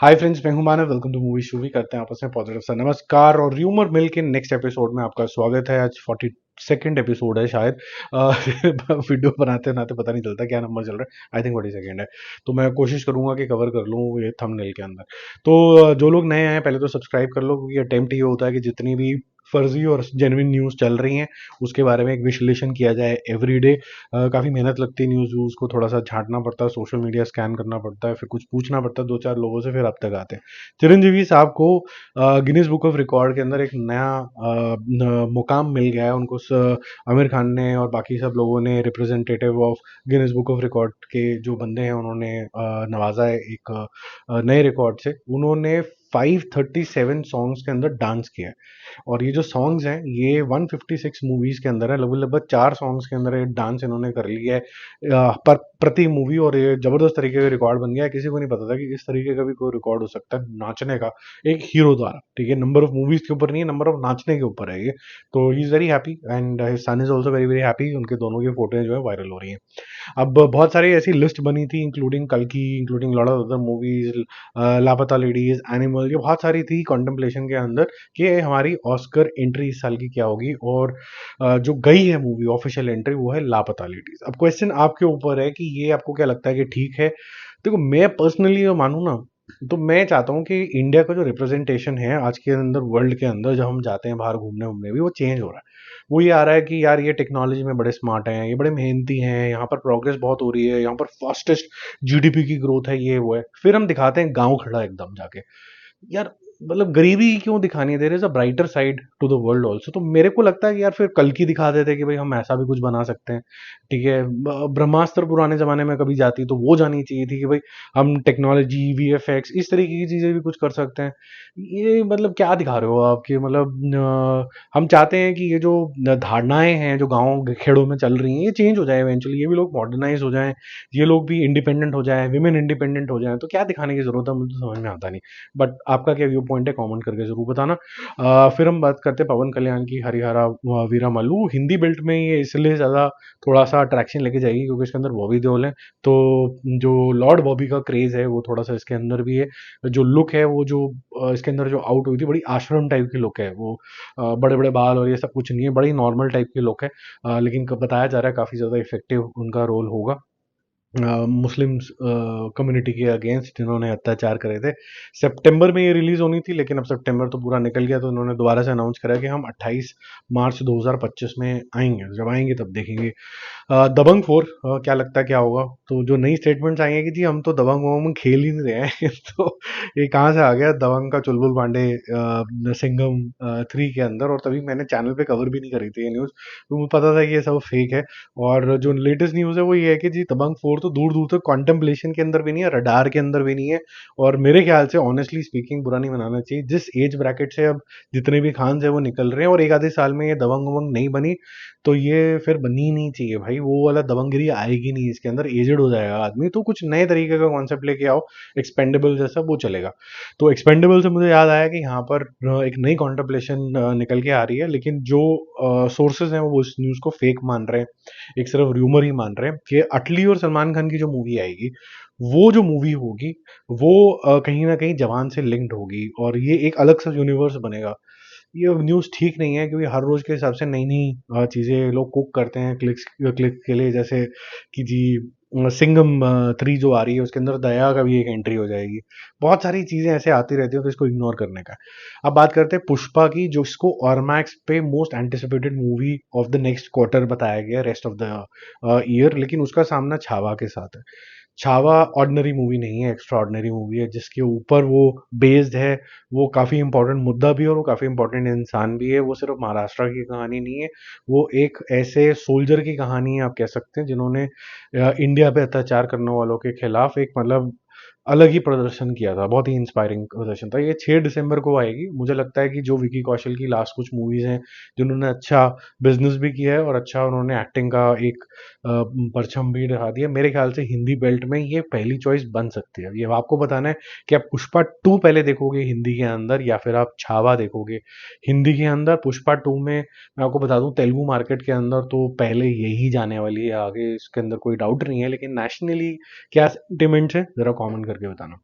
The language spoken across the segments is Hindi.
हाय फ्रेंड्स, मैं हूं Manav. Welcome to movie shoovy. करते हैं आपस में पॉजिटिव सा नमस्कार और र्यूमर मिल के नेक्स्ट एपिसोड में आपका स्वागत है। आज 42nd एपिसोड है शायद। वीडियो बनाते बनाते पता नहीं चलता क्या नंबर चल रहा है। आई थिंक 42nd है। तो मैं कोशिश करूंगा कि कवर कर लूँ ये थंबनेल के अंदर। तो जो लोग नए आए हैं पहले तो सब्सक्राइब कर लो, क्योंकि अटेम्प्ट ये होता है कि जितनी भी फर्जी और जेन्युइन न्यूज़ चल रही हैं उसके बारे में एक विश्लेषण किया जाए एवरीडे। काफ़ी मेहनत लगती है न्यूज़ व्यूज़ को थोड़ा सा झांटना पड़ता है, सोशल मीडिया स्कैन करना पड़ता है, फिर कुछ पूछना पड़ता है दो चार लोगों से, फिर अब तक आते हैं। चिरंजीवी साहब को गिनीज बुक ऑफ रिकॉर्ड के अंदर एक नया मुकाम मिल गया है उनको। आमिर खान ने और बाकी सब लोगों ने, representative of Guinness book of record के जो बंदे हैं, उन्होंने नवाजा है एक नए रिकॉर्ड से। उन्होंने 537 सॉन्ग्स के अंदर डांस किया है। और ये जो सॉन्ग्स हैं ये 156 मूवीज के अंदर है। लगभग लगभग 4 सॉन्ग्स के अंदर ये डांस इन्होंने कर लिया है पर प्रति मूवी। और ये जबरदस्त तरीके का रिकॉर्ड बन गया है। किसी को नहीं पता था कि इस तरीके का भी कोई रिकॉर्ड हो सकता है नाचने का एक हीरो द्वारा। ठीक है, नंबर ऑफ मूवीज के ऊपर नहीं है, नंबर ऑफ नाचने के ऊपर है ये। तो he is very happy and his son is also very very happy. उनके दोनों की फोटोज जो है वायरल हो रही हैं। अब बहुत सारी ऐसी लिस्ट बनी थी, इंक्लूडिंग कल्कि, including lot of other movies, लापता लेडीज, एनिमल, ये बहुत सारी थी कॉन्टेम्पलेशन के अंदर कि हमारी ऑस्कर एंट्री इस साल की क्या होगी। और जो गई है मूवी ऑफिशियल एंट्री वो है लापता लेडीज। अब क्वेश्चन आपके ऊपर है कि ये आपको क्या लगता है कि ठीक है। देखो, मैं पर्सनली जो मानूं ना, तो मैं चाहता हूं कि इंडिया का जो रिप्रेजेंटेशन है आज के अंदर वर्ल्ड के अंदर, जब हम जाते हैं बाहर घूमने घूमने भी, वो चेंज हो रहा है। वो ये आ रहा है कि यार ये टेक्नोलॉजी में बड़े स्मार्ट हैं, ये बड़े मेहनती हैं, यहाँ पर प्रोग्रेस बहुत हो रही है, यहाँ पर फास्टेस्ट जीडीपी की ग्रोथ है, ये वो है। फिर हम दिखाते हैं गांव खड़ा एकदम जाके। यार मतलब गरीबी क्यों दिखानी है? There is a brighter side to the world also. तो मेरे को लगता है कि यार फिर कल की दिखा देते कि भाई हम ऐसा भी कुछ बना सकते हैं। ठीक है, ब्रह्मास्त्र पुराने जमाने में कभी जाती तो वो जानी चाहिए थी कि भाई हम टेक्नोलॉजी, वीएफएक्स, इस तरीके की चीजें भी कुछ कर सकते हैं। ये मतलब क्या दिखा रहे हो आप कि मतलब हम चाहते हैं कि ये जो धारणाएं हैं जो गाँव खेड़ों में चल रही हैं, ये चेंज हो जाए इवेंचुअली, ये भी लोग मॉडर्नाइज हो जाएं, ये लोग भी इंडिपेंडेंट हो जाएं, विमेन इंडिपेंडेंट हो जाएं। तो क्या दिखाने की जरूरत है? मुझे तो समझ में आता नहीं। बट आपका क्या व्यू पॉइंट है, कमेंट करके जरूर बताना। फिर हम बात करते हैं पवन कल्याण की हरिहरा वीरामलू। हिंदी बेल्ट में ये इसलिए ज़्यादा थोड़ा सा अट्रैक्शन लेके जाएगी क्योंकि इसके अंदर बॉबी देओल है। तो जो लॉर्ड बॉबी का क्रेज है वो थोड़ा सा इसके अंदर भी है। जो लुक है वो जो इसके अंदर जो आउट हुई थी, बड़ी आश्रम टाइप की लुक है वो। बड़े बड़े बाल और ये सब कुछ नहीं है, बड़ी नॉर्मल टाइप की लुक है। लेकिन बताया जा रहा है काफ़ी ज़्यादा इफेक्टिव उनका रोल होगा मुस्लिम कम्युनिटी के अगेंस्ट जिन्होंने अत्याचार करे थे। सितंबर में ये रिलीज होनी थी, लेकिन अब सितंबर तो पूरा निकल गया, तो उन्होंने दोबारा से अनाउंस करा कि हम 28 मार्च 2025 में आएंगे। जब आएंगे तब देखेंगे। दबंग 4 क्या लगता है क्या होगा? तो जो नई स्टेटमेंट्स आई हैं कि जी हम तो दबंग वबंग खेल ही नहीं रहे हैं तो ये कहाँ से आ गया दबंग का चुलबुल पांडे सिंघम 3 के अंदर? और तभी मैंने चैनल पे कवर भी नहीं करी थी ये न्यूज़, तो मुझे पता था कि ये सब फेक है। और जो लेटेस्ट न्यूज़ है वो ये है कि जी दबंग 4 तो दूर दूर तक कॉन्टेम्पलेशन के अंदर भी नहीं है, रडार के अंदर भी नहीं है। और मेरे ख्याल से ऑनेस्टली स्पीकिंग, बुरा नहीं मनाना चाहिए, जिस एज ब्रैकेट से अब जितने भी खान्स है वो निकल रहे हैं, और एक आधे साल में ये दबंग वबंग नहीं बनी तो ये फिर बननी ही नहीं चाहिए भाई। वो वाला दबंगगिरी आएगी नहीं इसके अंदर, एजेड हो जाएगा आदमी। तो कुछ नए तरीके का कॉन्सेप्ट लेके आओ, एक्सपेंडेबल जैसा, वो चलेगा। तो एक्सपेंडेबल से मुझे याद आया कि यहाँ पर एक नई कॉन्टेम्पलेशन निकल के आ रही है, लेकिन जो सोर्सेज हैं वो उस न्यूज़ को फेक मान रहे हैं, एक सिर्फ र्यूमर ही मान रहे हैं कि अटली और सलमान खान की जो मूवी आएगी, वो जो मूवी होगी वो कहीं ना कहीं जवान से लिंक्ड होगी और ये एक अलग सा यूनिवर्स बनेगा। ये न्यूज़ ठीक नहीं है, क्योंकि हर रोज के हिसाब से नई नई चीज़ें लोग कुक करते हैं क्लिक्स क्लिक के लिए। जैसे कि जी सिंघम 3 जो आ रही है उसके अंदर दया का भी एक एंट्री हो जाएगी। बहुत सारी चीज़ें ऐसे आती रहती हैं, तो इसको इग्नोर करने का। अब बात करते हैं पुष्पा की, जो इसको ऑरमैक्स पे most anticipated movie of the next quarter बताया गया, रेस्ट ऑफ द ईयर। लेकिन उसका सामना छावा के साथ है। छावा ऑर्डिनरी मूवी नहीं है, एक्स्ट्रा ऑर्डिनरी मूवी है जिसके ऊपर वो बेस्ड है। वो काफ़ी इंपॉर्टेंट मुद्दा भी है और वो काफ़ी इंपॉर्टेंट इंसान भी है। वो सिर्फ महाराष्ट्र की कहानी नहीं है, वो एक ऐसे सोल्जर की कहानी है, आप कह सकते हैं, जिन्होंने इंडिया पे अत्याचार करने वालों के खिलाफ एक मतलब अलग ही प्रदर्शन किया था। बहुत ही इंस्पायरिंग प्रदर्शन था। ये 6 दिसंबर को आएगी। मुझे लगता है कि जो विकी कौशल की लास्ट कुछ मूवीज हैं जिन्होंने अच्छा बिजनेस भी किया है और अच्छा उन्होंने एक्टिंग का एक परचम भी दिखा दिया, मेरे ख्याल से हिंदी बेल्ट में ये पहली चॉइस बन सकती है। ये आपको बताना है कि आप पुष्पा 2 पहले देखोगे हिंदी के अंदर, या फिर आप छावा देखोगे हिंदी के अंदर। पुष्पा 2 में मैं आपको बता दूं, तेलुगु मार्केट के अंदर तो पहले यही जाने वाली है, आगे इसके अंदर कोई डाउट नहीं है। लेकिन नेशनली क्या सेंटिमेंट्स है, जरा कमेंट करके बताना।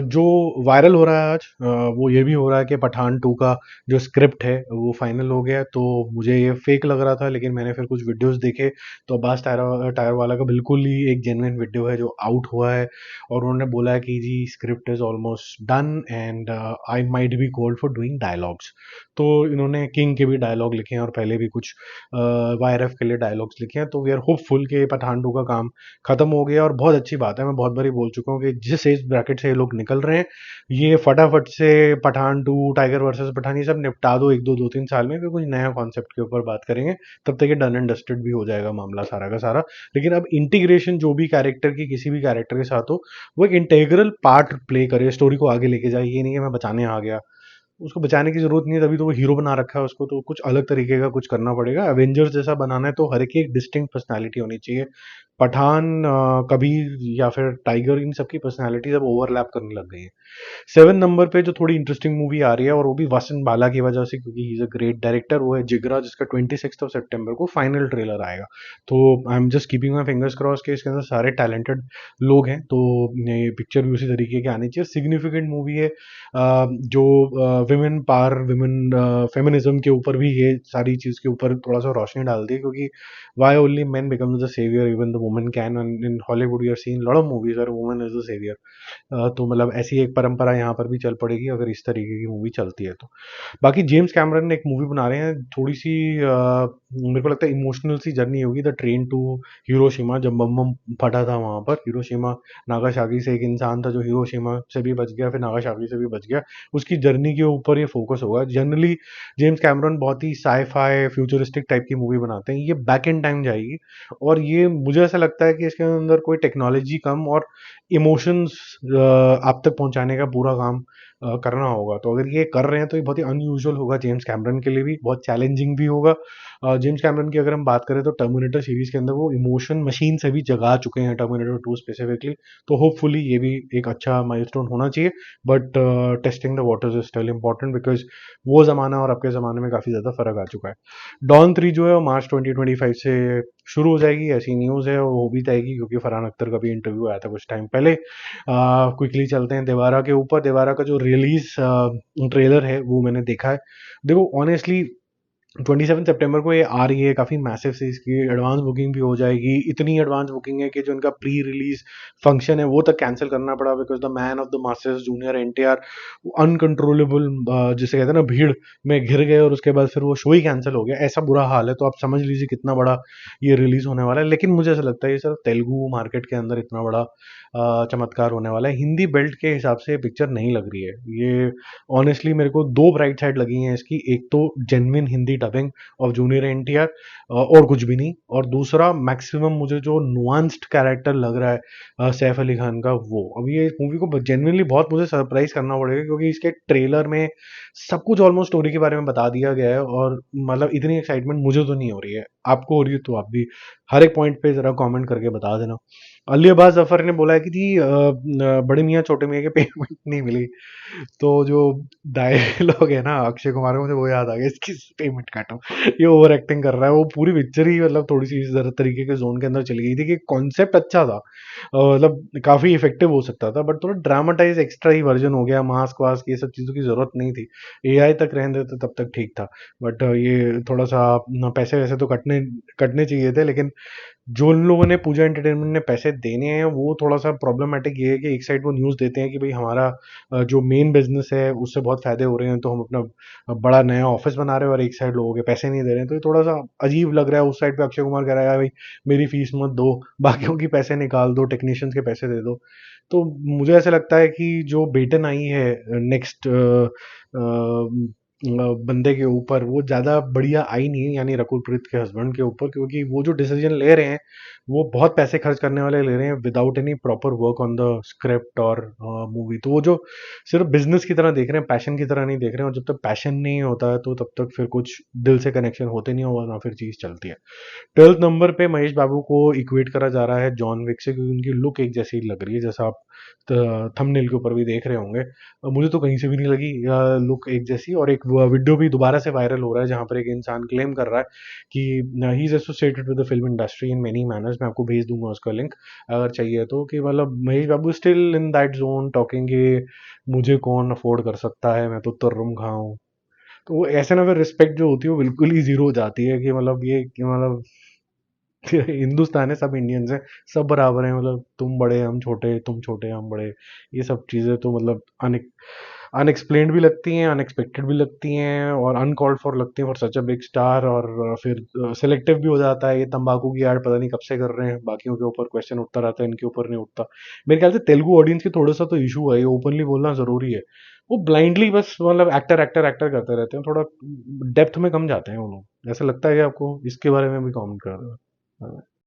जो वायरल हो रहा है आज, वो ये भी हो रहा है कि पठान 2 का जो स्क्रिप्ट है वो फाइनल हो गया है। तो मुझे ये फेक लग रहा था, लेकिन मैंने फिर कुछ वीडियोस देखे तो अब्बास टायर टायर वाला का बिल्कुल ही एक जेन्युइन वीडियो है जो आउट हुआ है, और उन्होंने बोला है कि जी script is almost done and I might be called for doing dialogues. तो इन्होंने किंग के भी डायलॉग लिखे हैं और पहले भी कुछ वाईआरएफ के लिए डायलॉग्स लिखे हैं। तो वी आर होपफुल कि पठान 2 का काम खत्म हो गया, और बहुत अच्छी बात है। मैं बहुत बारी बोल चुका हूँ कि जिस एज ब्रैकेट से ये लोग निकल रहे हैं, ये फटाफट से पठान 2, टाइगर वर्सेस पठान, ये सब निपटा दो एक दो दो तीन साल में, फिर कुछ नया कॉन्सेप्ट के ऊपर बात करेंगे। तब तक ये डन एंड डस्टेड भी हो जाएगा मामला सारा का सारा। लेकिन अब इंटीग्रेशन जो भी कैरेक्टर की किसी भी कैरेक्टर के साथ हो, वो एक इंटेग्रल पार्ट प्ले करे, स्टोरी को आगे लेके जाए। ये नहीं है मैं बचाने आ गया, उसको बचाने की जरूरत नहीं है, तभी तो वो हीरो बना रखा है उसको। तो कुछ अलग तरीके का कुछ करना पड़ेगा। एवेंजर्स जैसा बनाना है तो हर एक डिस्टिंक्ट पर्सनालिटी होनी चाहिए। पठान, कबीर या फिर टाइगर, इन सबकी पर्सनालिटीज अब ओवरलैप करने लग गई है। 7 नंबर पे जो थोड़ी इंटरेस्टिंग मूवी आ रही है, और वो भी वसंत बाला की वजह से, क्योंकि he is a great director, वो है जिगरा, जिसका 26 सितंबर को फाइनल ट्रेलर आएगा। तो I am just keeping my fingers cross के इसके अंदर सारे टैलेंटेड लोग हैं, तो ये पिक्चर भी उसी तरीके की आनी चाहिए। सिग्निफिकेंट मूवी है, जो विमेन पावर, विमेन फेमिनिज्म के ऊपर भी ये सारी चीज़ के ऊपर थोड़ा सा रोशनी डालती है, क्योंकि why only men becomes the saviour, even the women can. In Hollywood we are seen lot of movies where women is the saviour. तो मतलब ऐसी एक परंपरा यहाँ पर भी चल पड़ेगी अगर इस तरीके की मूवी चलती है तो। बाकी जेम्स कैमरन ने एक मूवी बना रहे हैं, थोड़ी सी मेरे को लगता है इमोशनल सी जर्नी होगी, द ट्रेन टू हिरोशिमा। जब बम बम फटा था वहां पर हिरोशिमा नागासाकी से, एक इंसान था जो हिरोशिमा से भी बच गया, फिर नागासाकी से भी बच गया, उसकी जर्नी के ऊपर ये फोकस होगा। जनरली जेम्स कैमरन बहुत ही साई-फाई फ्यूचरिस्टिक टाइप की मूवी बनाते हैं, ये बैक इन टाइम जाएगी। और ये मुझे ऐसा लगता है कि इसके अंदर कोई टेक्नोलॉजी कम और इमोशंस आप तक पहुंचाने का पूरा काम करना होगा। तो अगर ये कर रहे हैं तो ये बहुत ही अनयूजुअल होगा जेम्स कैमरन के लिए भी, बहुत चैलेंजिंग भी होगा। जेम्स कैमरन की अगर हम बात करें तो टर्मिनेटर सीरीज के अंदर वो इमोशन मशीन से भी जगा चुके हैं, टर्मिनेटर 2 स्पेसिफिकली। तो होपफुली ये भी एक अच्छा माइलस्टोन होना चाहिए। But testing the waters is still important, because वो ज़माना और अब के ज़माने में काफ़ी ज़्यादा फर्क आ चुका है। डॉन 3 जो है वो मार्च 2025 से शुरू हो जाएगी, ऐसी न्यूज़ है, वो हो भी जाएगी, क्योंकि फरहान अख्तर का भी इंटरव्यू आया था कुछ टाइम पहले। क्विकली चलते हैं देवारा के ऊपर। देवारा का जो रिलीज ट्रेलर है वो मैंने देखा है। देखो ऑनेस्टली 27 सितंबर को ये आ रही है, काफ़ी मैसिव सी इसकी एडवांस बुकिंग भी हो जाएगी। इतनी एडवांस बुकिंग है कि जो इनका प्री रिलीज फंक्शन है वो तक कैंसिल करना पड़ा, because the man of the masses junior NTR uncontrollable, जिसे कहते हैं ना, भीड़ में घिर गए और उसके बाद फिर वो शो ही कैंसिल हो गया। ऐसा बुरा हाल है, तो आप समझ लीजिए कितना बड़ा ये रिलीज होने वाला है। लेकिन मुझे ऐसा लगता है ये सिर्फ तेलुगु मार्केट के अंदर इतना बड़ा चमत्कार होने वाला है। हिंदी बेल्ट के हिसाब से पिक्चर नहीं लग रही है ये। ऑनेस्टली मेरे को दो ब्राइट साइड लगी हैं इसकी, एक तो genuine Hindi dubbing of junior NTR, और कुछ भी नहीं। और दूसरा मैक्सिमम मुझे जो नुआंस्ड कैरेक्टर लग रहा है सैफ अली खान का, वो अभी ये मूवी को जेन्युइनली बहुत मुझे सरप्राइज करना पड़ेगा, क्योंकि इसके ट्रेलर में सब कुछ ऑलमोस्ट स्टोरी के बारे में बता दिया गया है। और मतलब इतनी एक्साइटमेंट मुझे तो नहीं हो रही है, आपको हो रही है तो आप भी हर एक पॉइंट पे जरा कमेंट करके बता देना। अली अब्बास जफर ने बोला है कि जी बड़े मियाँ छोटे मियाँ के पेमेंट नहीं मिली। तो जो डायलॉग है ना अक्षय कुमार का, मुझे वो याद आ गया, इसकी पेमेंट काटो। ये ओवर एक्टिंग कर रहा है, वो पूरी पिक्चर ही मतलब थोड़ी सी इस तरीके के जोन के अंदर चली गई थी कि कॉन्सेप्ट अच्छा था, मतलब काफी इफेक्टिव हो सकता था, बट थोड़ा ड्रामाटाइज एक्स्ट्रा ही वर्जन हो गया। मास्क वास्क ये सब चीजों की जरूरत नहीं थी, एआई तक रहने देते तब तक ठीक था। बट ये थोड़ा सा पैसे वैसे तो कटने कटने चाहिए थे, लेकिन जो उन लोगों ने पूजा एंटरटेनमेंट ने पैसे देने हैं, वो थोड़ा सा प्रॉब्लमेटिक ये है कि एक साइड वो न्यूज़ देते हैं कि भाई हमारा जो मेन बिजनेस है उससे बहुत फायदे हो रहे हैं, तो हम अपना बड़ा नया ऑफिस बना रहे हैं, और एक साइड लोगों के पैसे नहीं दे रहे हैं। तो ये थोड़ा सा अजीब लग रहा है। उस साइड पे अक्षय कुमार कह रहा है भाई मेरी फीस मत दो, बाकियों की पैसे निकाल दो, टेक्नीशियंस के पैसे दे दो। तो मुझे ऐसा लगता है कि जो बेटन आई है नेक्स्ट बंदे के ऊपर, वो ज़्यादा बढ़िया आई नहीं है, यानी रकुल प्रीत के हस्बैंड के ऊपर, क्योंकि वो जो डिसीजन ले रहे हैं वो बहुत पैसे खर्च करने वाले ले रहे हैं without any proper work on the script और मूवी। तो वो जो सिर्फ बिजनेस की तरह देख रहे हैं, पैशन की तरह नहीं देख रहे हैं, और जब तक पैशन नहीं होता है तो तब तक फिर कुछ दिल से कनेक्शन होते नहीं हो, ना फिर चीज़ चलती है। 12 नंबर पे महेश बाबू को इक्वेट करा जा रहा है जॉन विक से, क्योंकि उनकी लुक एक जैसी लग रही है, जैसा आप थंबनेल के ऊपर भी देख रहे होंगे। मुझे तो कहीं से भी नहीं लगी लुक एक जैसी, और एक वीडियो भी दोबारा से वायरल हो रहा है जहाँ पर एक इंसान क्लेम कर रहा है कि he is associated with the film industry in many manners. मैं आपको भेज दूंगा उसका लिंक अगर चाहिए तो, कि मतलब Mahesh Babu still in that zone talking कि मुझे कौन अफोर्ड कर सकता है, मैं तो तुर्रुम खाऊं। तो वो ऐसे ना फिर रिस्पेक्ट जो होती है वो बिल्कुल ही जीरो हो जाती है, कि मतलब ये कि मतलब हिंदुस्तान है, सब इंडियंस हैं, सब बराबर हैं, मतलब तुम बड़े हम छोटे, तुम छोटे हम बड़े। ये सब चीज़ें तो मतलब अनएक्सप्लेन्ड भी लगती हैं, अनएक्सपेक्टेड भी लगती हैं, और अनकॉल्ड फॉर लगती हैं for such a big star. और फिर सिलेक्टिव भी हो जाता है। ये तंबाकू की ऐड पता नहीं कब से कर रहे हैं, बाकियों के ऊपर क्वेश्चन उठता रहता है, इनके ऊपर नहीं उठता। मेरे ख्याल से तेलुगु ऑडियंस की थोड़ा सा तो इशू है, ये ओपनली बोलना जरूरी है। वो ब्लाइंडली बस मतलब एक्टर एक्टर एक्टर करते रहते हैं, थोड़ा डेप्थ में कम जाते हैं वो लोग। ऐसा लगता है कि आपको इसके बारे में भी कमेंट कर रहे हो? हाँ।